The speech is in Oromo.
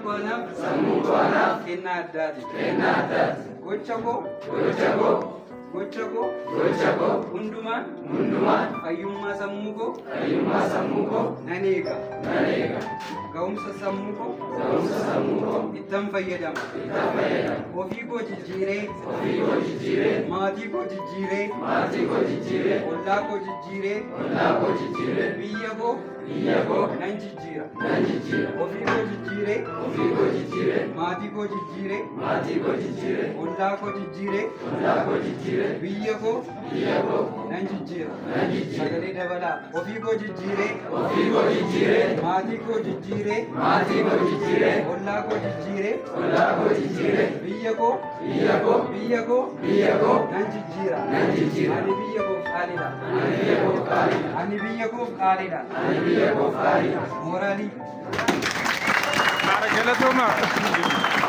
koonaaf kennaa addaati. Gocha koo hundumaan fayyummaa sammuu koo nan eega. Ga'umsa sammuu koo ittan fayyadama. Ofii koo jijjiiree maatii koo jijjiiree ollaa koo jijjiiree biyya koo nan jijjiira. Ofii koo jijjiiree maatii koo jijjiiree ollaa koo jijjiiree biyya koo nan jijjiira. Sagalee dabalaa. Ofii koo jijjiiree maatii koo jijjiiree ollaa koo jijjiiree biyya koo nan jijjiira. Ani biyya koof qaaliidha. Mooraalii. Galatoomaa.